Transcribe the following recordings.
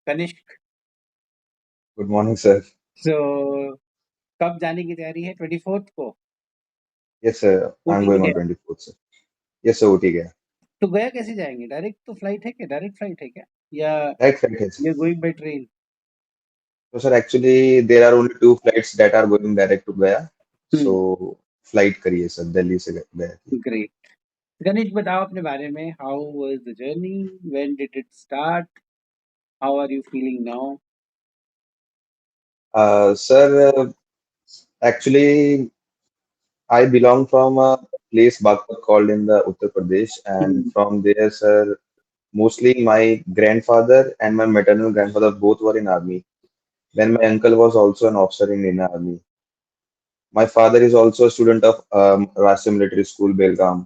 Kanishka. Good morning sir. So कब जाने की तैयारी है? 24th को yes sir, I am Ooty भी गोइंग ऑन गया? 24th sir. Yes sir, Ooty गया। तो गया कैसे जाएंगे? डायरेक्ट तो फ्लाइट है क्या? डायरेक्ट फ्लाइट है क्या, या डायरेक्ट फ्लाइट है सर। ये गोइंग बाय ट्रेन? तो sir actually there are only two flights that are going direct to Gaya. So flight करिए सर, दिल्ली से गया थी। ग्रेट। कनिष्क, बताओ अपने बारे में। How was the journey? When did it start? How are you feeling now? Sir actually I belong from a place Bagpat called in the Uttar Pradesh, and from there, sir, mostly my grandfather and my maternal grandfather both were in army. Then my uncle was also an officer in Indian Army. My father is also a student of Rashtriya Military School, Belgaum.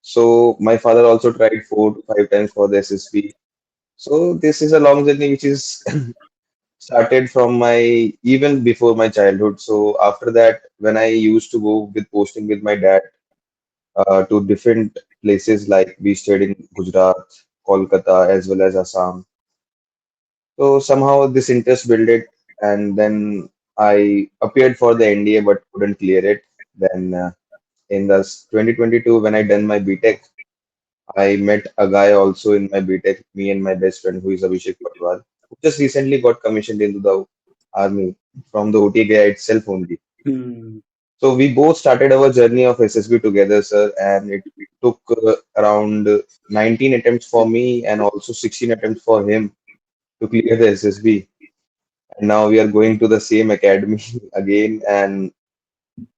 So my father also tried 4 to 5 times for the SSB. So this is a long journey which is started from my even before my childhood. So after that, when I used to go with posting with my dad to different places, like we stayed in Gujarat, Kolkata, as well as Assam. So somehow this interest built it, and then I appeared for the NDA but couldn't clear it. Then in the 2022, when I done my BTech, I met a guy also in my BTech, me and my best friend, who is Abhishek Patwal, who just recently got commissioned into the army from the OTA itself only. So we both started our journey of SSB together, sir, and it took around 19 attempts for me and also 16 attempts for him to clear the SSB. And now we are going to the same academy again, and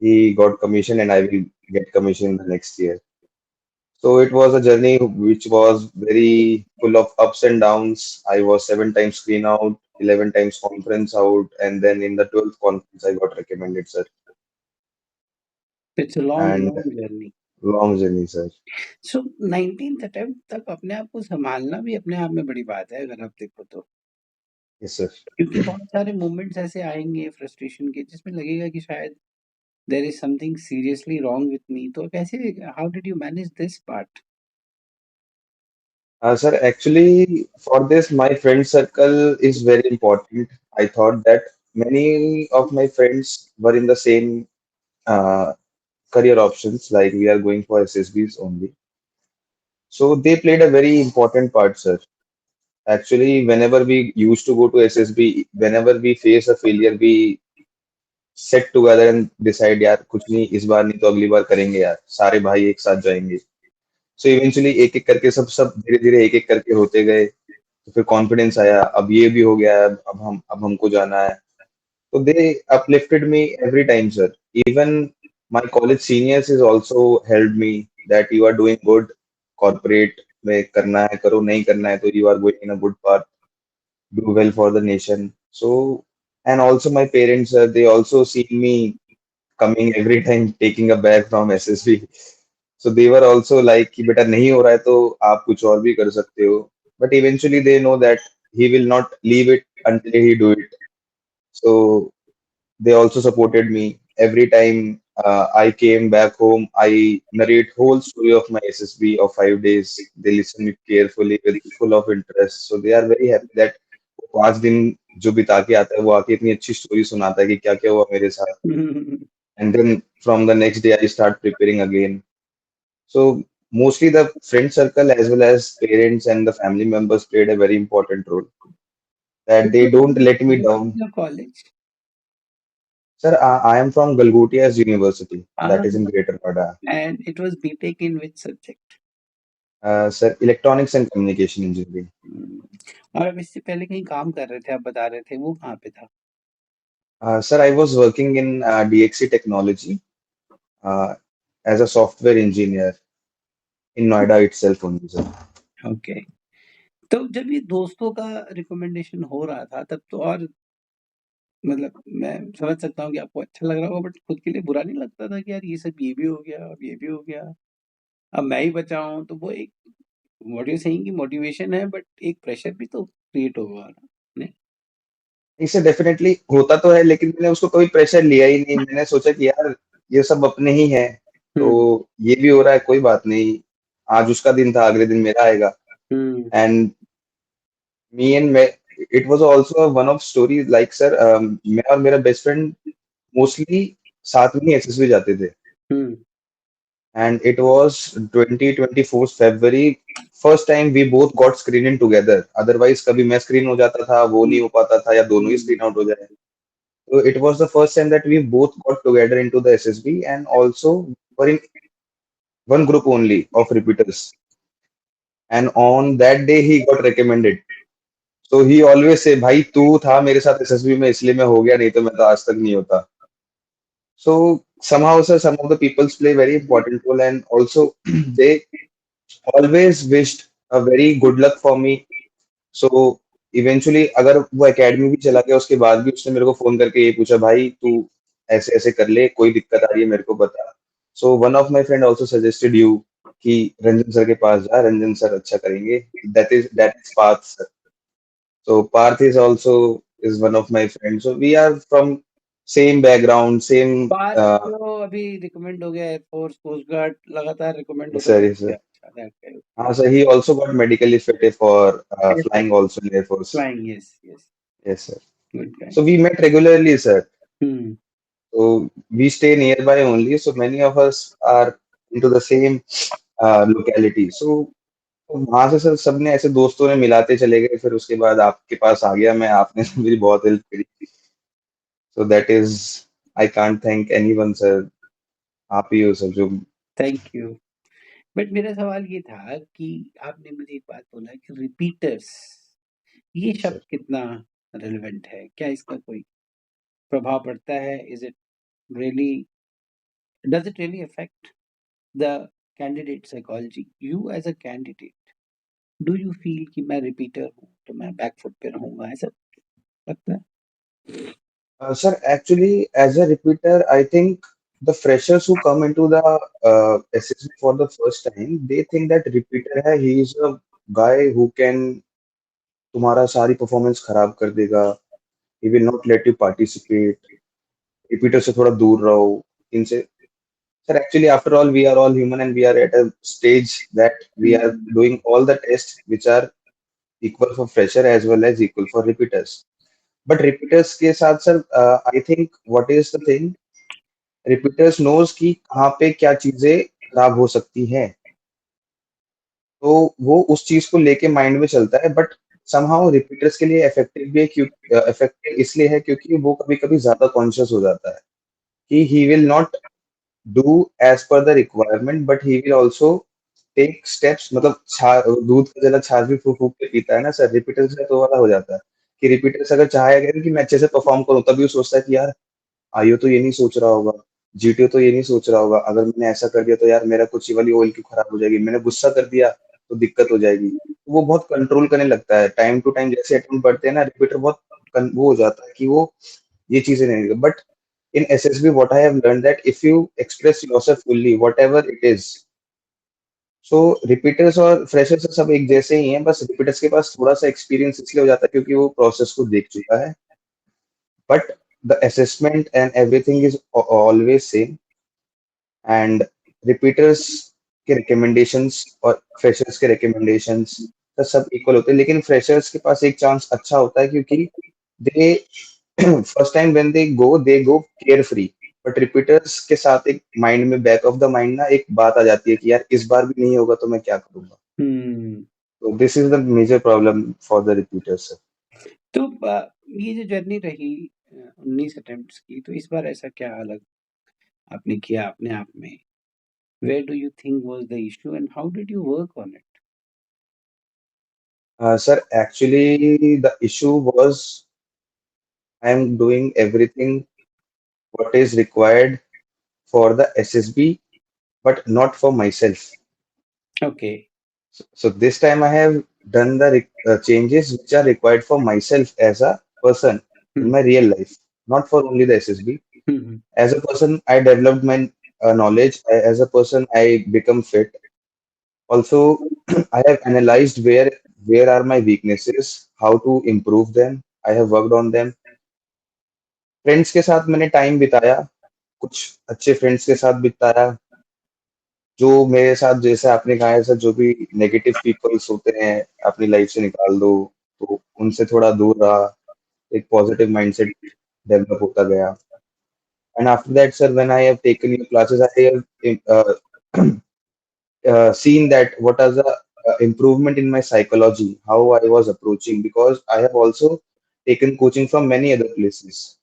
he got commissioned, and I will get commissioned the next year. So it was a journey which was very full of ups and downs. I was 7 times screen out, 11 times conference out, and then in the 12th conference, I got recommended, sir. It's a long, And long journey. long journey, sir. So 19th attempt तक अपने आप को संभालना भी अपने आप में बड़ी बात है, अगर आप देखो तो। Yes, sir. क्योंकि बहुत सारे मोमेंट्स ऐसे आएँगे फ्रस्ट्रेशन के, जिसमें लगेगा कि शायद there is something seriously wrong with me. तो कैसे, how did you manage this part? Sir, actually, for this, my friend circle is very important. I thought that many of my friends were in the same uh, career options, like we are going for SSBs only. So they played a very important part, sir. Actually, whenever we used to go to SSB, whenever we face a failure, we sit together and decide, यार कुछ नहीं, इस बार नहीं तो अगली बार करेंगे यार, सारे भाई एक साथ जाएंगे. सो इवेंचुअली एक एक करके सब सब धीरे धीरे एक एक करके होते गए. तो फिर कॉन्फिडेंस आया, अब ये भी हो गया है, अब हमको जाना है. तो दे uplifted me every time, sir. Even my college seniors is also helped me that you are doing good. Corporate में करना है करो, नहीं करना है तो you are going in a good path, do well for the nation. So, and also my parents, they also see me coming every time taking a bag from SSB. So they were also like कि बेटा नहीं हो रहा है तो आप कुछ और भी कर सकते हो. But eventually they know that he will not leave it until he do it. So they also supported me every time I came back home. I narrate whole story of my SSB of 5 days. They listen it carefully with full of interest. So they are very happy that 5 दिन जो बिता के आता है वो आके इतनी अच्छी स्टोरी सुनाता है कि क्या क्या हुआ मेरे साथ. And then from the next day I start preparing again. So mostly the friend circle as well as parents and the family members played a very important role, that they don't let me down. Your college? Sir, I am from Galgotias University, that is in Greater Noida. And it was BTech in which subject? Sir, Electronics and Communication Engineering. और अब इससे पहले कहीं काम कर रहे थे, आप बता रहे थे, वो कहाँ पे था? Sir, I was working in DXC Technology uh, as a software engineer in Noida itself only, sir. Okay. तो जब ये दोस्तों का रिकमेंडेशन हो रहा था, तब तो और मतलब मैं समझ सकता हूँ कि आपको अच्छा लग रहा होगा, बट खुद के लिए बुरा नहीं लगता था कि यार ये सब ये भी हो गया, अब ये भी हो गया, अब मैं ही बचा हूँ? तो वो एक, व्हाट यू सेइंग, कि मोटिवेशन है, बट एक प्रेशर भी तो क्रिएट होगा ना? नहीं? इससे डेफिनेटली होता तो है, लेकिन मैंने उसको कभी प्रेशर लिया ही नहीं. मैंने सोचा कि यार ये सब अपने ही हैं, तो ये भी हो रहा है, कोई बात नहीं. आज उसका दिन था, अगले दिन मेरा आएगा. हुँ। And me and it was also a one of story like sir, मैं और मेरा बेस्ट फ्रेंड मोस्टली साथ में ही एसएसबी जाते थे हुँ, and it was 2024 February first time we both got screen in together, otherwise कभी मैं screen हो जाता था वो हुँ, नहीं हो पाता था या दोनों ही हुँ। screen out हो जाए. So it was the first time that we both got together into the SSB and also were in one group only of repeaters, and on that day he got recommended. So he always say भाई तू था मेरे साथ SSB में इसलिए मैं हो गया, नहीं तो मैं तो आज तक नहीं होता. So somehow sir, some of the peoples play very important role, and also they always wished a very good luck for me. So eventually अगर वो एकेडमी भी चला गया उसके बाद भी उसने मेरे को फोन करके ये पूछा भाई तू ऐसे ऐसे कर ले, कोई दिक्कत आ रही है मेरे को बता. So one of my friend also suggested you कि रंजन सर के पास जा, रंजन सर अच्छा करेंगे. That is Parth sir. So Parth is also is one of my friend, so we are from same background same. Parth तो अभी रिकमेंड हो गया एयरफोर्स, कोस्ट गार्ड लगातार रिकमेंड होता सर रहता सर है। अच्छा दैट इज़ हाँ sir, he also got medically fitted for flying also in air force. Flying yes, yes, yes sir. Good guy. So we met regularly, sir. हुँ, So we stay nearby only. So many of us are into the same locality. So वहां से sir सबने ऐसे दोस्तों ने मिलाते चले गए, फिर उसके बाद आपके पास आ गया मैं, आपने मेरी बहुत हेल्प करी. So that is, I can't thank anyone sir. आप ही हो सर जो. Thank you. बट मेरा सवाल ये था कि आपने मुझे एक बात बोला कि रिपीटर्स, ये शब्द सर कितना रिलेवेंट है? क्या इसका कोई प्रभाव पड़ता है? Is it really does it really affect the candidate psychology? You as a candidate, do you feel कि मैं रिपीटर हूँ, तो मैं बैक फुट पे रहूँगा, ऐसा लगता है? sir, actually as a repeater, I think the freshers who come into the SSB for the first time, they think that repeater है, he is a guy who can तुम्हारा सारी परफॉर्मेंस खराब कर देगा. He will not let you participate. Repeater से थोड़ा दूर रहो इनसे. Sir actually after all we are all human and we are at a stage that we are hmm, doing all the test which are equal for fresher as well as equal for repeaters. But repeaters के साथ sir I think what is the thing, repeaters knows कि कहाँ पे क्या चीजें खराब हो सकती हैं, तो वो उस चीज को लेके माइंड में चलता है. बट समहाउ रिपीटर्स के लिए इफेक्टिव भी है, क्यों इफेक्टिव इसलिए है क्योंकि वो कभी कभी ज्यादा कॉन्शियस हो जाता है कि he will not do as per the requirement, but he will also take steps. मतलब दूध का जला छाछ भी फूक फूक के पीता है ना सर. रिपीटर से तो वाला हो जाता है कि रिपीटर अगर चाहेगा कि मैं अच्छे से परफॉर्म करूं, तभी वो सोचता है कि यार आईओ तो ये नहीं सोच रहा होगा, जीटीओ तो ये नहीं सोच रहा होगा, अगर मैंने ऐसा कर दिया तो यार मेरा कुछ ही वाली ऑयल क्यों खराब हो जाएगी, मैंने गुस्सा कर दिया तो दिक्कत हो जाएगी. तो वो बहुत कंट्रोल करने लगता है टाइम टू टाइम. जैसे अटेम्प्ट बढ़ते हैं ना, रिपीटर बहुत वो हो जाता है कि वो ये चीजें नहीं. But in SSB, what I have learned that if you express yourself fully, whatever it is, so repeaters और freshers सब एक जैसे ही हैं, बस repeaters के पास थोड़ा सा experience इसलिए हो जाता है क्योंकि वो process को देख चुका है. But the assessment and everything is always same. And repeaters के recommendations और freshers के recommendations तो सब equal होते हैं, लेकिन freshers के पास एक chance अच्छा होता है क्योंकि they first time when they go care free. But repeaters के साथ एक माइंड में बैक ऑफ द माइंड ना एक बात आ जाती है कि यार इस बार भी नहीं होगा तो मैं क्या करूंगा. हुँ। तो this is the major problem for the repeaters. तो ये जो जर्नी रही 19 अटेम्प्ट्स की, तो इस बार ऐसा क्या अलग आपने किया अपने आप में? Where do you think was the issue and how did you work on it? Sir actually the issue was I am doing everything what is required for the SSB but not for my self. Okay. So this time I have done the changes which are required for myself as a person in hmm, my real life, not for only the SSB. Hmm, hmm, As a person, I developed my knowledge. As a person, I become fit. Also, I have analyzed where are my weaknesses, how to improve them. I have worked on them. Friends के साथ मैंने time बिताया, कुछ अच्छे friends के साथ बिताया, जो मेरे साथ जैसे आपने कहा है सर, जो भी नेगेटिव पीपल्स होते हैं अपनी लाइफ से निकाल दो. तो उनसे थोड़ा दूर रहा, एक पॉजिटिव माइंडसेट डेवलप होता गया. And after that, sir, when I have taken your classes, I have seen that what is the improvement in my psychology, how I was approaching, because I have also taken coaching from many other places.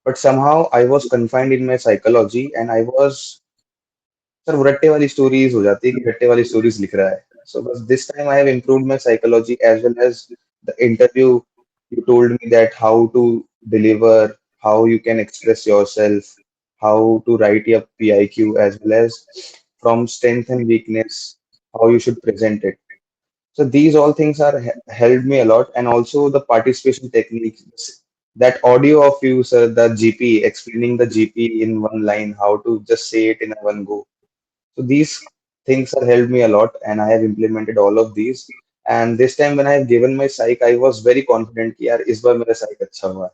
But somehow I was confined in my psychology, and I was, sir वो रट्टे वाली stories हो जाती है कि रट्टे वाली stories लिख रहा है. So बस this time I have improved my psychology as well as the interview. You told me that how to deliver, how you can express yourself, how to write your PIQ, as well as from strength and weakness, how you should present it. So these all things are helped me a lot, and also the participation techniques. That audio of you, sir, the GP explaining the GP in one line, how to just say it in a one go. So these things have helped me a lot, and I have implemented all of these. And this time when I have given my psych, I was very confident कि यार इस बार मेरा psych अच्छा हुआ.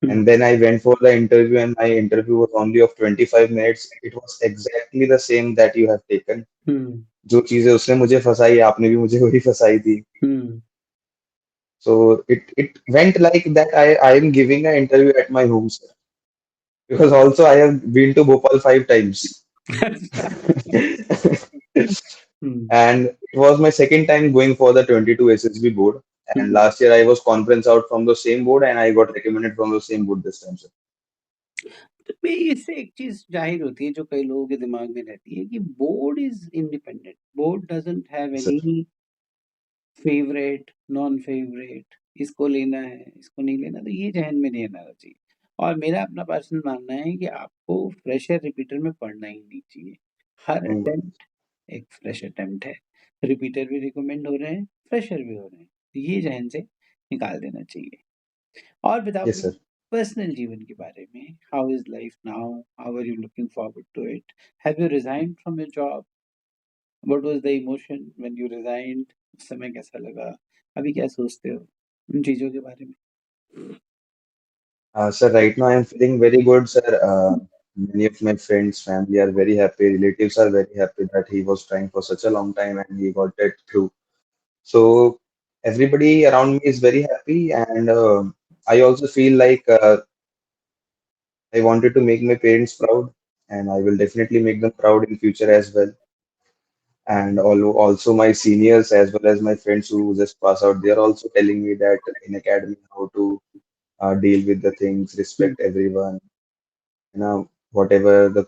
हुँ, And then I went for the interview, and my interview was only of 25 minutes. It was exactly the same that you have taken. हुँ, जो चीजें उसने मुझे फंसाई, आपने भी मुझे वही फंसाई थी. हुँ। So it went like that. I am giving an interview at my home, sir. Because also I have been to Bhopal 5 times. अच्छा। हुँ, And it was my second time going for the 22 SSB board. And hmm. last year I was conference out from the same board, and I got recommended from the same board this time, sir. तो मैं इससे एक चीज़ ज़ाहिर होती है जो कई लोगों के दिमाग में रहती है कि board is independent, board doesn't have Yes, sir. Any favourite, non favourite, इसको लेना है, इसको नहीं लेना, तो ये ज़हन में नहीं आना चाहिए। और मेरा अपना पर्सनल मानना है कि आपको फ्रेशर रिपीटर में पढ़ना ही नहीं चाहिए। हर Mm. अटेम्प्ट एक फ्रेश अटेम्प्ट है। रिपीटर भी रिकमेंड हो रहे हैं, फ्रेशर भी हो रहे हैं। तो ये ज़हन से निकाल देना चाहिए। और बताओ Yes, अपने sir. पर्सनल जीवन के बारे में, how is life now? How are you looking forward to it? Have you resigned from your job? What was the emotion when you resigned? उस समय कैसा लगा? अभी क्या सोचते हो उन चीज़ों के बारे में? Sir, right now I am feeling very good, sir. Many of my friends, family are very happy. Relatives are very happy that he was trying for such a long time and he got it through. So everybody around me is very happy, and I also feel like I wanted to make my parents proud, and I will definitely make them proud in future as well. And also my seniors as well as my friends who just pass out, they are also telling me that in academy how to deal with the things, hmm, respect everyone, whatever the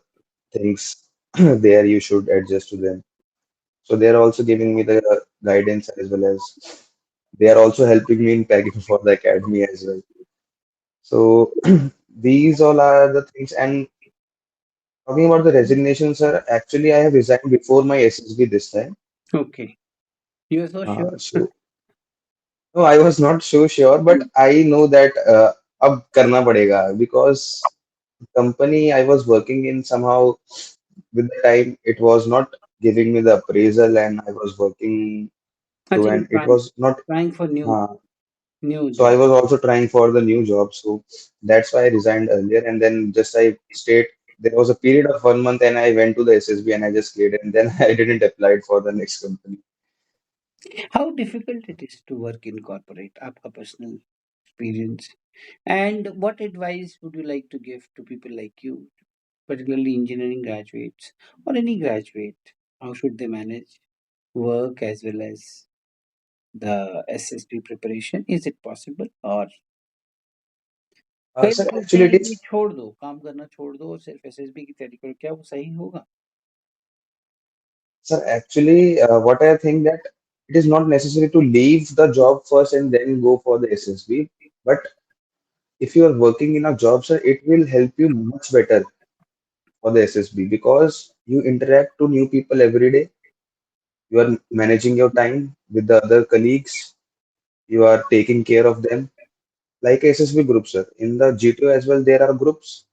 things there you should adjust to them. So they are also giving me the guidance, as well as they are also helping me in packing for the academy as well. So these all are the things. And talking about the resignation, sir, actually I have resigned before my SSB this time. Okay, you are so sure? So no, I was not so sure, but I know that अब करना पड़ेगा, because company I was working in, somehow with the time it was not giving me the appraisal, and I was working through, अच्छा, you and it trying was not. Trying for uh, new so I job. was also trying for the new job, so that's why I resigned earlier, and then just I stayed. There was a period of 1 month, and I went to the SSB and I just cleared it, and then I didn't apply for the next company. How difficult it is to work in corporate? आपका personal experience and what advice would you like to give to people like you, particularly engineering graduates or any graduate? How should they manage work as well as the SSB preparation? Is it possible? और कई Sir, लोग बोलते actually it हैं कि is. छोड़ दो, काम करना छोड़ दो और सिर्फ एसएसबी की तैयारी करो, क्या वो सही होगा? Sir, actually, what I think that it is not necessary to leave the job first and then go for the SSB. But if you are working in a job, sir, it will help you much better for the SSB, because you interact to new people every day. You are managing your time with the other colleagues. You are taking care of them like SSB groups, sir. In the G2 as well, there are groups.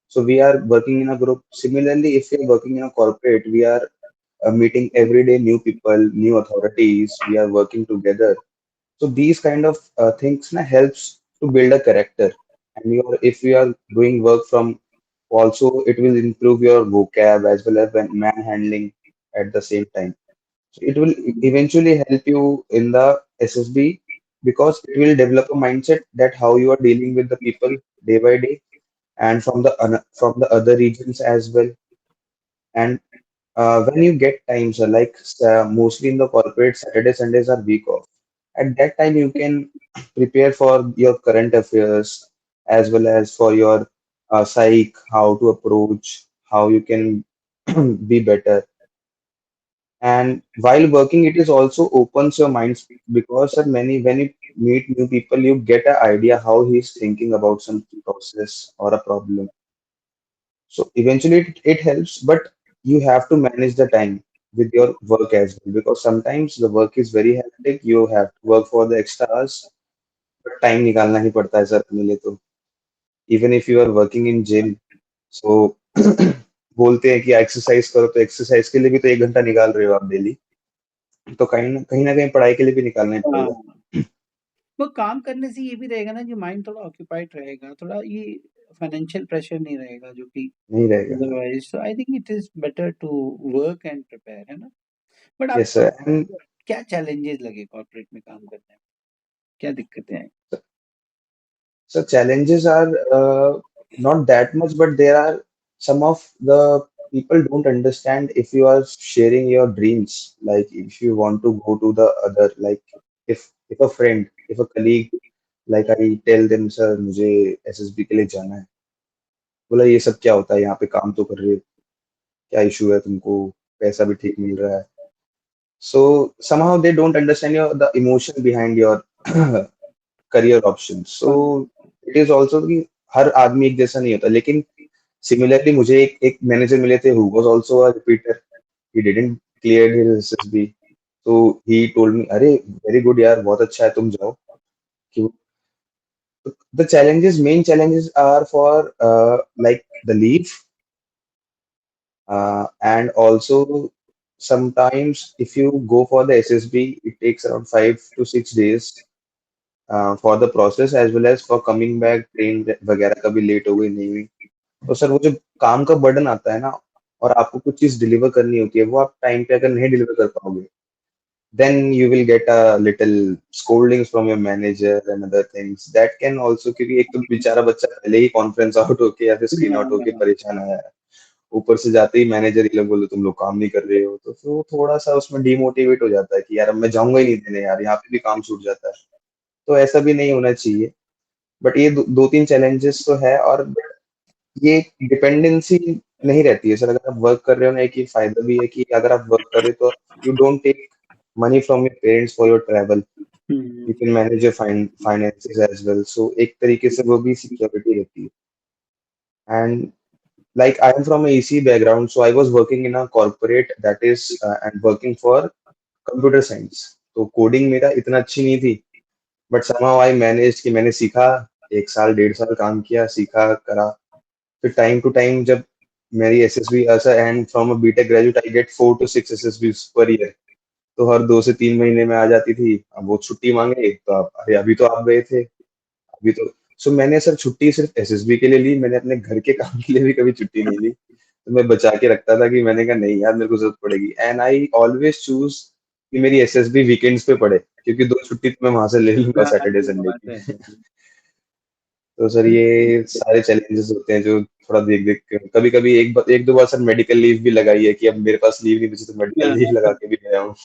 So we are working in a group. Similarly, if we are working in a corporate, we are meeting every day new people, new authorities. We are working together. So these kind of things helps to build a character. And if you are doing work from, also it will improve your vocab as well as manhandling at the same time. So it will eventually help you in the SSB, because it will develop a mindset that how you are dealing with the people day by day, and from the from the other regions as well. And when you get time, so like mostly in the corporate, Saturday, Sundays are week off. At that time, you can prepare for your current affairs as well as for your psych, how to approach, how you can be better. And while working, it is also opens your minds because many when you meet new people, you get an idea how he's thinking about some process or a problem. So eventually it helps, but you have to manage the time with your work as well because sometimes the work is very hectic. You have to work for the extra hours, but time निकालना ही पड़ता है sir अपने लिए तो. Even if you are working in gym, so बोलते हैं कि exercise करो तो एक्सरसाइज के लिए भी तो 1 घंटा निकाल रहे हो आप डेली. तो कहीं ना कहीं पढ़ाई के लिए भी निकालना ही हाँ, पड़ेगा. वो काम करने से ये भी रहेगा ना कि माइंड थोड़ा ऑक्यूपाइड रहेगा, थोड़ा ये फाइनेंशियल प्रेशर नहीं रहेगा जो कि नहीं रहेगा. Otherwise so I think it is better to work and prepare, है ना? बट यस आपको सर. एंड क्या चैलेंजेस लगे कॉर्पोरेट में काम करने में? क्या दिक्कतें आई? so challenges are not that much, but there are some of the people don't understand if you are sharing your dreams. Like if you want to go to the other, like if a friend, if a colleague, like I tell them, sir, मुझे SSB के लिए जाना है. बोला ये सब क्या होता है यहाँ पे काम तो कर रहे हो क्या इशू है तुमको पैसा भी ठीक मिल रहा है. So somehow they don't understand the emotion behind your career option. So हाँ, इट इज ऑल्सो कि हर आदमी एक जैसा नहीं होता. लेकिन सिमिलरली मुझे एक मैनेजर मिले थे who was also a repeater. He didn't clear his SSB. तो ही टोल्ड मी अरे वेरी गुड यार बहुत अच्छा है तुम जाओ. क्यों. The challenges main challenges are for like the leave and also sometimes if you go for the SSB it takes around 5 to 6 days for the process as well as for coming back. Train वगैरह कभी late हो गई नहीं हुई तो sir वो जो काम का बर्डन आता है ना और आपको कुछ चीज डिलीवर करनी होती है वो आप टाइम पे अगर नहीं डिलीवर कर पाओगे then you will get a little scoldings from your manager and other things that can also क्योंकि एक तो बेचारा बच्चा पहले ही कॉन्फ्रेंस आउट होके या फिर स्क्रीन आउट होके हाँ, परेशान आया है. ऊपर से जाते ही मैनेजर ये लोग बोले तुम लोग काम नहीं कर रहे हो तो फिर वो थोड़ा सा उसमें डिमोटिवेट हो जाता है कि यार अब मैं जाऊंगा ही नहीं देने यार यहाँ पे भी काम छूट जाता है. तो ऐसा भी नहीं होना चाहिए. बट ये दो तीन चैलेंजेस तो है और ये डिपेंडेंसी नहीं रहती है सर. अगर आप वर्क कर रहे हो ना एक ये फायदा भी है कि अगर आप वर्क कर रहे हो तो you don't take money from your parents for your travel. Hmm, you can manage your finances as well. So एक तरीके से वो भी सिक्योरिटी रहती है. And like I am from a EC background, so I was working in a corporate that is and working for computer science. तो coding मेरा इतना अच्छी नहीं थी बट somehow I managed कि मैंने सीखा. 1 साल 1.5 साल काम किया सीखा करा. फिर टाइम टू टाइम जब मेरी एसएसबी ऐसा and from a BTech graduate I get 4 to 6 SSB per year. तो हर 2 से 3 महीने में आ जाती थी. अब वो छुट्टी मांगे तो आप अरे अभी तो आप गए थे अभी तो. सो मैंने सर छुट्टी सिर्फ एसएसबी के लिए ली. मैंने अपने घर के काम के लिए भी कभी छुट्टी नहीं ली. तो मैं बचा के रखता था कि मैंने कहा नहीं यार मेरे को जरूरत पड़ेगी एंड आई ऑलवेज चूज कि मेरी एसएसबी वीकेंड्स पे पड़े क्योंकि 2 छुट्टी तो मैं वहां से ले लूंगा हाँ, सैटरडे वो संडे बात की. है। तो सर ये सारे चैलेंजेस होते हैं जो थोड़ा देख देख के कभी कभी एक दो बार सर मेडिकल लीव भी लगाई है कि अब मेरे पास लीव नहीं बची तो मेडिकल लीव लगा हाँ, के भी गया हूँ.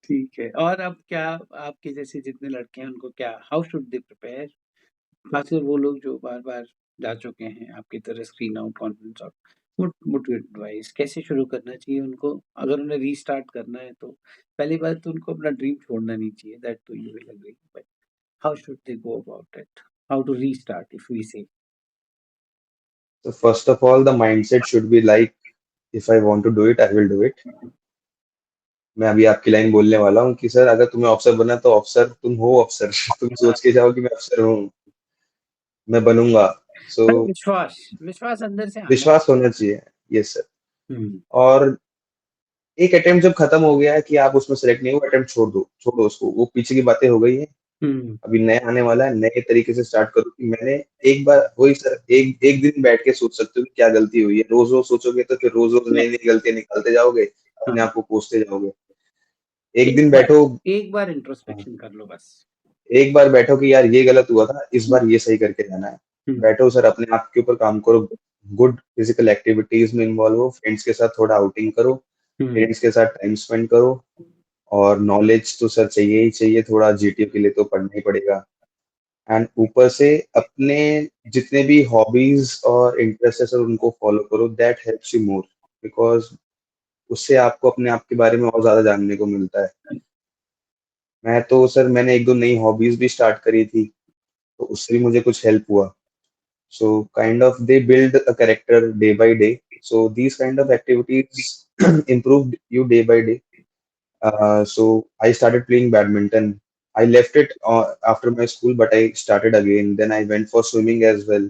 ठीक है और अब क्या आपके जैसे जितने लड़के हैं उनको क्या हाउ शुड दे प्रिपेयर? खासकर वो लोग जो बार-बार जा चुके हैं आपकी तरह screen out, conference out, what would advise कैसे शुरू करना चाहिए उनको? अगर उन्हें रीस्टार्ट करना है तो पहली बात तो उनको अपना ड्रीम छोड़ना नहीं चाहिए दैट तो you will agree but how should they go about it? How to restart if we say? तो first of all the mindset should be like if I want to do it I will do it. मैं अभी आपकी line बोलने वाला हूँ कि sir अगर तुम्हें अफसर बनना है, तो अफसर तुम हो अफसर. तुम सोच के जाओ कि मैं अफसर हूँ मैं बनूंगा. सो मतलब विश्वास अंदर से आना विश्वास होना चाहिए. Yes sir. हुँ, और एक अटेम्प्ट जब खत्म हो गया है कि आप उसमें सेलेक्ट नहीं हुए अटेम्प्ट छोड़ दो उसको. वो पीछे की बातें हो गई हैं. हुँ, अभी नया आने वाला है नए तरीके से स्टार्ट करो कि मैंने एक बार वही सर एक एक दिन बैठ के सोच सकते हो कि क्या गलती हुई है. रोज रोज सोचोगे तो फिर रोज रोज नई नई गलतियां निकालते जाओगे अपने हाँ, आप को कोसते जाओगे. एक एक दिन बार बैठो। एक बार हाँ, इंट्रोस्पेक्शन कर लो बस। एक बार बैठो कि यार ये गलत हुआ था, इस हुँ, बार ये सही करके जाना है। हुँ, बैठो सर, अपने आप के ऊपर काम करो, गुड फिजिकल एक्टिविटीज में इन्वॉल्व हो, फ्रेंड्स के साथ थोड़ा आउटिंग करो, हुँ। पेरेंट्स के साथ टाइम स्पेंड करो। और नॉलेज तो सर चाहिए ही चाहिए, थोड़ा जीटीओ के लिए तो पढ़ना ही पड़ेगा। एंड ऊपर से अपने जितने भी हॉबीज और इंटरेस्ट है सर, उनको फॉलो करो, that helps you more, because उससे आपको अपने आप के बारे में और ज्यादा जानने को मिलता है। मैं तो सर, मैंने एक दो नई हॉबीज भी स्टार्ट करी थी, तो उससे भी मुझे कुछ हेल्प हुआ। So kind of they build a character day by day. So these kind of activities improved you day by day. So I started playing badminton. I left it after my school, but I started again. Then I went for swimming as well.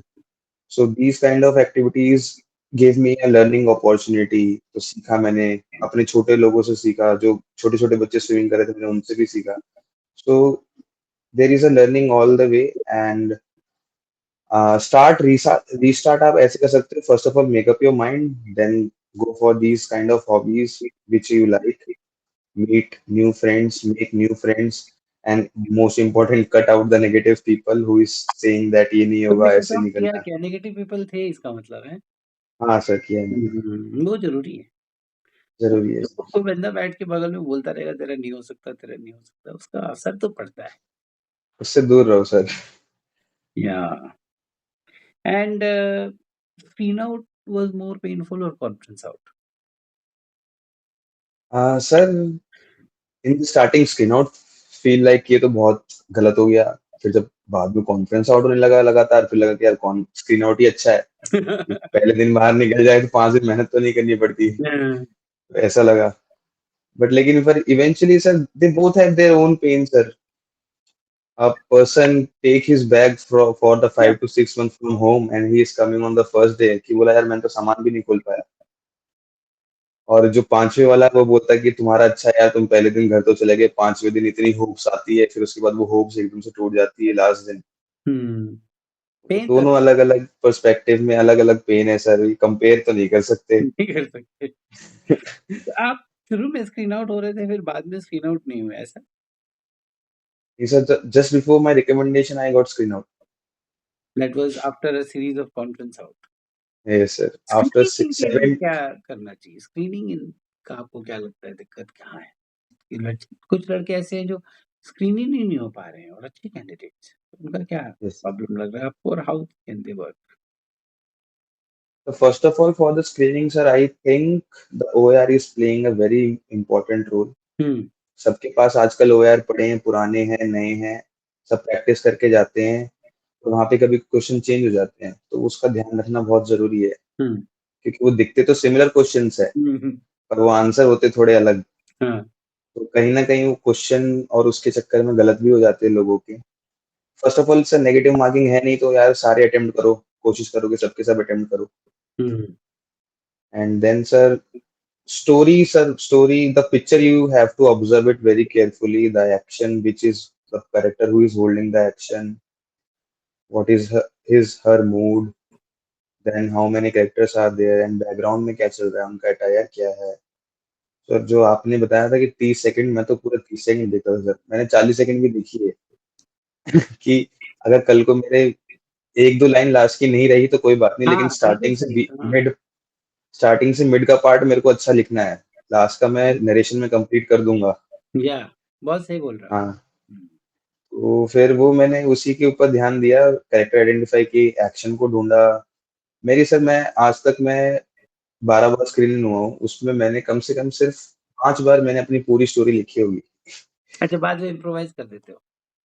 So these kind of activities gave me a learning opportunity. तो सीखा मैंने, अपने छोटे लोगों से सीखा, जो छोटे छोटे बच्चे स्विमिंग कर रहे थे मैंने उनसे भी सीखा। So there is a learning all the way, and start restart आप ऐसे कर सकते हो, first of all make up your mind, then go for these kind of hobbies which you like, meet new friends, make new friends, and most important cut out the negative people who is saying that ये नहीं तुमने होगा, cut ऐसे of किया निकलना है। क्या? Negative people थे इसका मतलब है? हाँ सर, किया है मैंने। वो ज़रूरी है। वो जरूरी है जो सर। कोई बंदा बैठ के बगल में बोलता रहेगा तेरा नहीं हो सकता, तेरा नहीं हो सकता, उसका असर तो पड़ता है। उससे दूर रहो sir. Yeah. And screen out was more painful or conference out? Sir, in starting screen out feel like ये तो बहुत गलत हो गया। फिर जब बाद में कॉन्फ्रेंस आउट होने लगा लगातार, फिर लगा कि यार कौन स्क्रीन आउट ही अच्छा है, पहले दिन बाहर निकल जाए तो 5 दिन मेहनत तो नहीं करनी पड़ती। हाँ, तो ऐसा लगा। बट लेकिन फिर eventually sir, they both have their own pain sir. A person take his bag for the yeah. 5 to 6 months from home, and he is coming on the first day कि बोला यार मैंने तो सामान भी नहीं खोल पाया। और जो पांचवे वाला है वो बोलता है कि तुम्हारा अच्छा है यार, तुम पहले दिन घर तो चले गए, पांचवे दिन इतनी होप्स आती है, फिर उसके बाद वो होप्स एकदम से टूट जाती है लास्ट दिन। हुँ, तो पेन तो दोनों अलग अलग पर्सपेक्टिव में अलग अलग पेन है सर, कंपेयर तो नहीं कर सकते। नहीं कर सकते। तो आप शुरू में स्क्रीन आउट हो रहे थे, फिर बाद में स्क्रीन आउट नहीं हुए, ऐसा? He said just before my recommendation I got screen out. That was after a series of conference out. Yes sir, after screening six के लिए seven क्या करना चाहिए? स्क्रीनिंग इन का आपको क्या लगता है दिक्कत कहाँ है? कि कुछ लड़के ऐसे हैं जो स्क्रीन ही नहीं हो पा रहे हैं और अच्छे कैंडिडेट्स हैं। उनका क्या Yes. प्रॉब्लम लग रहा है आपको और how can they work? So first of all, for the screening, sir, I think the OAR is playing a very important role. हुँ, सबके पास आजकल OAR पड़े हैं, पुराने हैं, नए हैं, सब प्रैक्टिस करके जाते हैं, तो वहाँ पे कभी क्वेश्चन चेंज हो जाते हैं, तो उसका ध्यान रखना बहुत ज़रूरी है, हुँ, क्योंकि वो दिखते तो सिमिलर क्वेश्चंस है, हुँ, हुँ, पर वो आंसर होते थोड़े अलग। हाँ, तो कहीं न कहीं वो क्वेश्चन और उसके चक्कर में गलत भी हो जाते हैं लोगों के। First of all sir, negative marking है नहीं, तो यार सारे अटेम्प्ट करो, कोशिश करो कि सबके सब अटेम्प्ट करो। Hmm, and then sir, story, the picture you have to observe it very carefully. The action, which is the character who is holding the action, what is her mood, then how many characters are there, and background में क्या चल रहा है, उनका attire क्या है। Sir जो आपने बताया था कि 30 सेकंड, मैं तो पूरे 30 सेकंड देखा था सर, मैंने 40 सेकंड भी देखी है। कि अगर कल को मेरे एक दो लाइन लास्ट की नहीं रही तो कोई बात नहीं, लेकिन हाँ, बिल्कुल सही, हाँ, स्टार्टिंग से मिड का पार्ट मेरे को अच्छा लिखना है, लास्ट का मैं नरेशन में कंप्लीट कर दूंगा। या बहुत सही बोल रहे हो। हाँ। हुँ, तो फिर वो मैंने उसी के ऊपर ध्यान दिया, कैरेक्टर आइडेंटिफाई की, एक्शन को ढूंढा। मेरी सर, मैं आज तक मैं 12 बार स्क्रीनिंग हुआ हूँ, उसमें मैंने कम से कम सिर्फ 5 बार मैंने अपनी पूरी स्टोरी लिखी होगी। अच्छा बाद में इम्प्रोवाइज़ कर देते हो।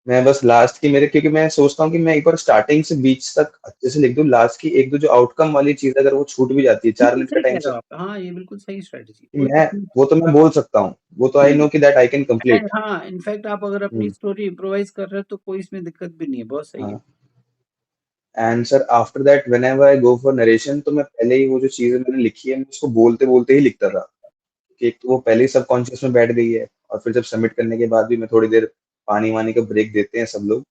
मैं बस लास्ट की मेरे, क्योंकि मैं सोचता हूँ कि मैं एक बार स्टार्टिंग से बीच तक अच्छे से लिख दूं, लास्ट की एक दो जो आउटकम वाली चीज अगर वो छूट भी जाती है, चार बिल्कुल मिनट का सही टाइम कह रहे सर, हो आप। हाँ, ये बिल्कुल सही स्ट्रैटेजी कि कोई मैं, दिक्कत वो तो मैं बोल सकता हूँ, वो तो आई नहीं। नो कि दैट आई कैन कंप्लीट। हाँ, इनफैक्ट आप अगर अपनी स्टोरी इम्प्रोवाइज़ कर रहे हो तो कोई इसमें दिक्कत भी नहीं है, बहुत सही है। हाँ। And sir after that when ever I go for narration, तो मैं पहले ही वो जो चीजें मैंने लिखी है, मैं उसको बोलते बोलते ही लिखता था, कि एक तो वो पहले ही सबकॉन्शियस में बैठ गई है, और फिर जब सबमिट करने के बाद भी मैं थोड़ी देर, पानी वानी का ब्रेक देते हैं सब लोग,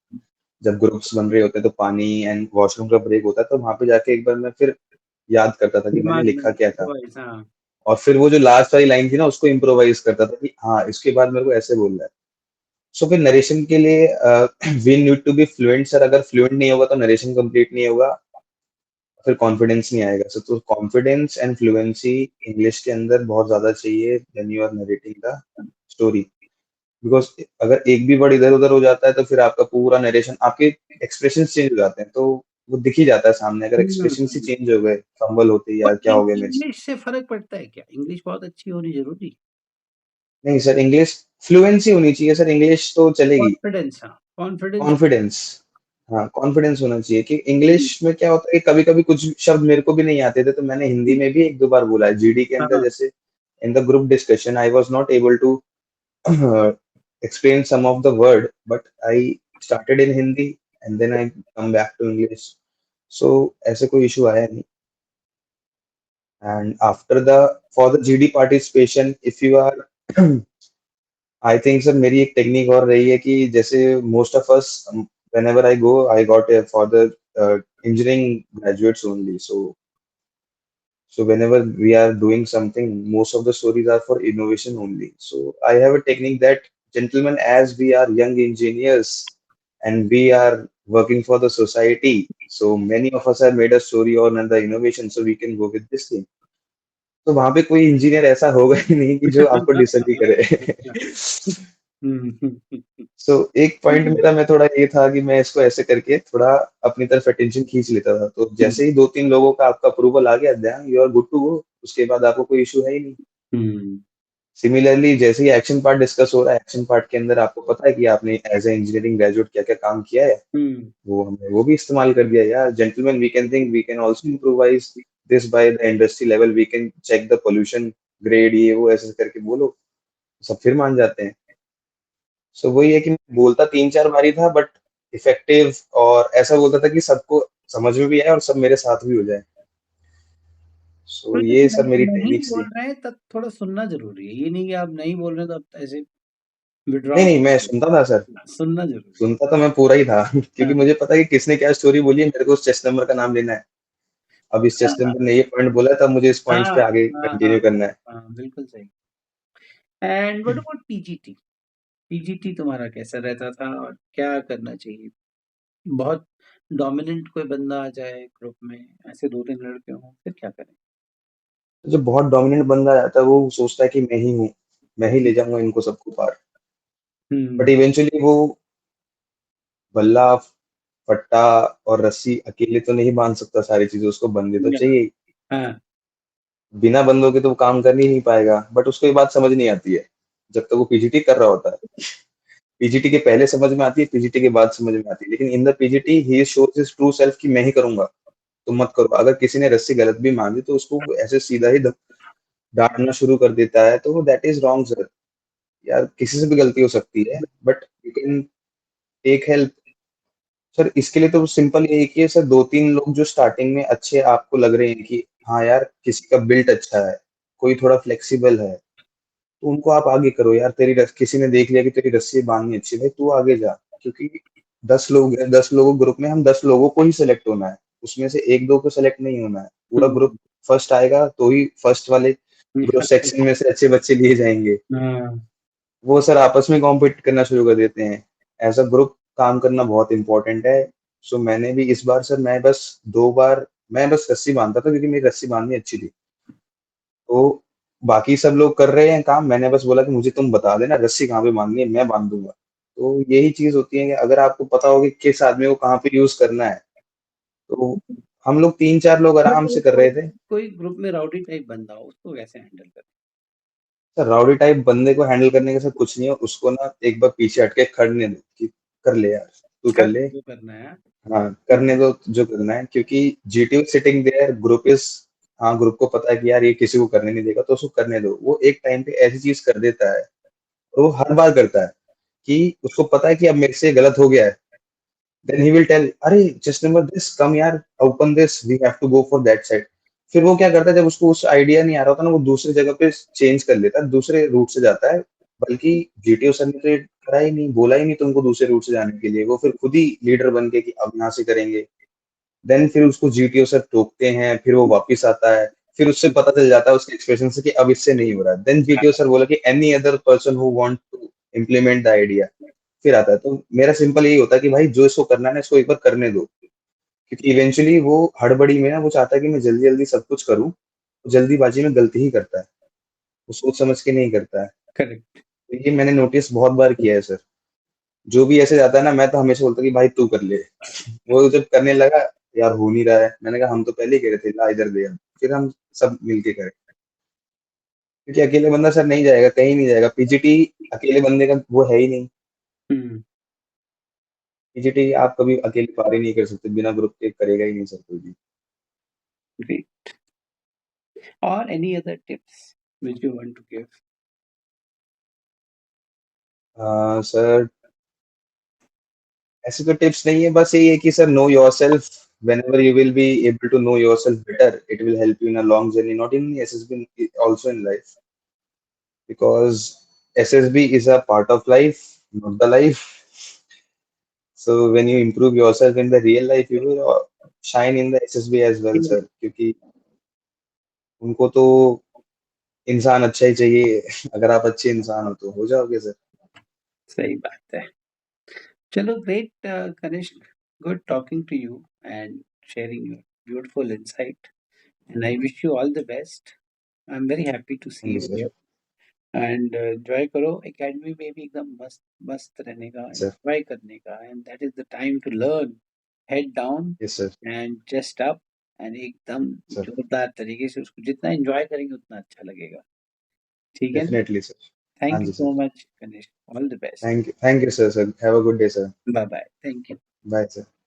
जब ग्रुप्स बन रहे होते हैं तो पानी एंड वॉशरूम का ब्रेक होता है, तो वहां पे जाके एक बार मैं फिर याद करता था कि मैंने दिमाग में लिखा क्या था। इम्प्रोवाइज़ हाँ। और फिर वो जो लास्ट वाली लाइन थी ना उसको इम्प्रोवाइज करता था कि हाँ इसके बाद मेरे को ऐसे बोलना है। सो फिर नरेशन के लिए we need to be fluent sir, अगर फ्लुएंट नहीं होगा तो नरेशन कंप्लीट नहीं होगा, फिर कॉन्फिडेंस नहीं आएगा सर। तो कॉन्फिडेंस एंड फ्लुएंसी इंग्लिश के अंदर बहुत ज्यादा चाहिए when you are narrating the story. Because अगर एक भी वर्ड इधर उधर हो जाता है तो फिर आपका पूरा नरेशन, आपके एक्सप्रेशन चेंज हो जाते हैं, तो वो दिख ही जाता है सामने, अगर एक्सप्रेशन ही हुँ। चेंज हो गए फंबल होते ही, और यार क्या हो गया मेरे से। इंग्लिश से फ़र्क पड़ता है क्या? इंग्लिश बहुत अच्छी होनी ज़रूरी? नहीं सर, इंग्लिश फ्लुएंसी होनी चाहिए सर, इंग्लिश तो चलेगी। कॉन्फिडेंस हाँ, कॉन्फिडेंस कॉन्फिडेंस, हाँ कॉन्फिडेंस होना चाहिए कि हुँ, इंग्लिश में क्या होता है कि कभी कभी कुछ शब्द मेरे को भी नहीं आते थे, तो मैंने हिंदी में भी एक दो बार बोला है जीडी के अंदर, हाँ, जैसे in the group discussion I was not able to explain some of the word, but I started in Hindi and then I come back to English. So ऐसे कोई issue आया नहीं। And after the for the GD participation, if you are I think sir मेरी एक technique और रही है कि जैसे most of us whenever I go I got a for the engineering graduates only, so whenever we are doing something, most of the stories are for innovation only. So I have a technique that, gentlemen, as we are young engineers and we are working for the society, so many of us have made a story on the innovation, so we can go with this thing. तो वहां पे कोई engineer ऐसा होगा ही नहीं कि जो आपको डिसएग्री करे। हुँ, हुँ, हुँ, हुँ। सो एक पॉइंट मेरा मैं थोड़ा ये था कि मैं इसको ऐसे करके थोड़ा अपनी तरफ अटेंशन खींच लेता था, तो हुँ, जैसे ही दो तीन लोगों का आपका अप्रूवल आ गया, then you are good to go, उसके बाद आपको कोई इशू है ही नहीं। हुँ, सिमिलरली जैसे ही एक्शन पार्ट डिस्कस हो रहा है, एक्शन पार्ट के अंदर आपको पता है कि आपने एज ए इंजीनियरिंग ग्रेजुएट क्या क्या काम किया है, हुँ, वो हमने वो भी इस्तेमाल कर दिया। यार gentleman, we can think we can also improvise this by the industry level, we can check the pollution grade, ये वो ऐसे करके बोलो, सब फिर मान जाते हैं। सो वही है कि मैं बोलता तीन चार बारी था, बट इफेक्टिव, और ऐसा बोलता था कि सबको समझ में भी आए और सब मेरे साथ भी हो जाए। सो मतलब ये सब नहीं मेरी नहीं टेक्निक्स बोल थी। रहे हैं तब थोड़ा सुनना ज़रूरी है। ये नहीं कि आप नहीं बोल रहे हैं तो आप ऐसे नहीं विथड्रॉ नहीं, मैं सुनता था सर, सुनना ज़रूरी है। सुनता तो मैं पूरा ही था क्योंकि हाँ, मुझे पता है कि किसने क्या स्टोरी बोली है, मेरे को उस चेस्ट नंबर का नाम लेना है। अब इस चेस्ट हाँ, नंबर ने ये पॉइंट बोला है, तब मुझे इस हाँ, पॉइंट्स पे आगे हाँ, हाँ, कंटिन्यू करना है। हाँ, बिल्कुल सही। And what about PGT? PGT तुम्हारा कैसा रहता था और क्या करना चाहिए? बहुत डोमिनेंट कोई बंदा आ जाए ग्रुप में, ऐसे 2-3 लड़के हों, फिर क्या करें? जो बहुत डोमिनेंट बंदा रहता है वो सोचता है कि मैं ही हूँ, मैं ही ले जाऊंगा इनको सबको पार, बट हुँ, इवेंचुअली वो बल्ला, फट्टा और रस्सी अकेले तो नहीं बांध सकता सारी चीजें, उसको बंदे तो या चाहिए ही। हाँ, बिना बंदों के तो वो काम कर ही नहीं पाएगा, बट उसको ये बात समझ नहीं आती है जब तक वो पीजीटी कर रहा होता है। पीजीटी के पहले समझ में आती है, पीजीटी के बाद समझ में आती है, लेकिन in the PGT he shows his true self कि मैं ही करूंगा, तुम मत करो। अगर किसी ने रस्सी गलत भी मांगी तो उसको वो ऐसे सीधा ही डांटना शुरू कर देता है, तो दैट इज रॉन्ग सर। यार किसी से भी गलती हो सकती है, but you can take help. Sir इसके लिए तो सिंपल ये है कि सर दो तीन लोग जो स्टार्टिंग में अच्छे आपको लग रहे हैं कि हाँ यार किसी का बिल्ट अच्छा है, कोई थोड़ा फ्लेक्सिबल है, तो उनको आप आगे करो। यार किसी ने देख लिया कि तेरी रस्सी बांधनी अच्छी है, भाई तू आगे जा, क्योंकि 10 लोग हैं, 10 लोगों ग्रुप में हम 10 लोगों को ही सिलेक्ट होना है, उसमें से एक दो को सिलेक्ट नहीं होना है। पूरा ग्रुप हुँ, फर्स्ट आएगा तो ही फर्स्ट वाले ग्रुप सेक्शन में से अच्छे बच्चे लिए जाएंगे। हाँ, वो सर आपस में कॉम्पिट करना शुरू कर देते हैं। एज अ ग्रुप काम करना बहुत इंपॉर्टेंट है। सो मैंने भी इस बार सर, मैं बस 2 बार मैं बस रस्सी बांधता था क्योंकि मेरी रस्सी बांधनी अच्छी थी। तो बाकी सब लोग कर रहे हैं काम, मैंने बस बोला कि मुझे तुम बता देना रस्सी कहाँ पे बांधनी है, मैं बांध दूंगा। तो यही चीज होती है कि अगर आपको पता हो कि किस आदमी को कहाँ पे यूज करना है, तो हम लोग तीन चार लोग आराम बट से कर कोई रहे थे। कोई ग्रुप में राउडी टाइप बंदा हो, उसको कैसे हैंडल करें? सर राउडी टाइप बंदे को हैंडल करने के साथ कुछ नहीं है, उसको ना एक बार पीछे हटके खड़ने दो कि कर ले यार, तू कर कर ले। जो करना है, हाँ हुँ, करने दो जो करना है, क्योंकि GTU sitting there, group is, हाँ ग्रुप को पता है कि यार ये किसी को करने नहीं देगा, तो उसको करने दो। वो एक टाइम पे ऐसी चीज कर देता है, और वो हर बार करता है कि उसको पता है कि अब मेरे से गलत हो गया है, देन ही विल टेल अरे जस्ट रिमेंबर दिस, कम यार open this, we have to go for that side. फिर वो क्या करता है, जब उसको उस आइडिया नहीं आ रहा होता ना, वो दूसरी जगह पे चेंज कर लेता है, दूसरे रूट से जाता है। बल्कि जीटीओ सर ने तो ये करा ही नहीं, बोला ही नहीं तुमको दूसरे रूट से जाने के लिए, वो फिर खुद ही लीडर बन के कि अब यहाँ से करेंगे। देन फिर उसको जीटीओ सर टोकते हैं, फिर वो वापिस आता है, फिर उससे पता चल जाता है उसके एक्सप्रेशन से कि अब इससे नहीं हो रहा है। देन जीटीओ सर बोला कि any other person who want to implement the idea, फिर आता है। तो मेरा सिंपल यही होता है कि भाई जो इसको करना है ना, इसको एक बार करने दो, क्योंकि इवेंचुअली वो हड़बड़ी में ना वो चाहता है कि मैं जल्दी जल्दी सब कुछ करूं, तो जल्दीबाजी में गलती ही करता है, वो सोच समझ के नहीं करता है। करेक्ट। तो ये मैंने नोटिस बहुत बार किया है सर। जो भी ऐसे जाता है ना, मैं तो हमेशा बोलता कि भाई तू कर ले। वो जब करने लगा, यार हो नहीं रहा है, मैंने कहा हम तो पहले ही कह रहे थे, ला इधर दे, हम फिर हम सब मिलके करें। क्योंकि अकेले बंदा सर नहीं जाएगा, कहीं नहीं जाएगा। पीजीटी अकेले बंदे का वो है ही नहीं। हुँ, पीजीटी आप कभी अकेले पार ही नहीं कर सकते, बिना ग्रुप के करेगा ही नहीं सर कोई भी। ग्रेट। और any other tips which you want to give? Sir ऐसे तो टिप्स नहीं है, बस यही है कि sir know yourself, whenever you will be able to know yourself better, it will help you in a long journey, not in SSB, also in life, because SSB is a part of life, not the life. So when you improve yourself in the real life, you will shine in the SSB as well, sir, क्योंकि उनको तो इंसान अच्छा ही चाहिए। अगर आप अच्छे इंसान हो तो हो जाओगे सर। सही बात है। चलो great Kanishk, good talking to you and sharing your beautiful insight and I wish you all the best. I am very happy to see thank you you sir. Here and enjoy करो academy में भी एकदम मस्त मस्त रहने का, sir enjoy करने का and that is the time to learn, head down yes sir. And chest up and एकदम सर जोरदार तरीके से उसको जितना एन्जॉय करेंगे उतना अच्छा लगेगा। ठीक है ना? Definitely sir. हाँ थैंक यू जी so sir. Much Kanishk, all the best. Thank you sir. Sir have a good day sir. Bye bye. Thank you. Bye sir.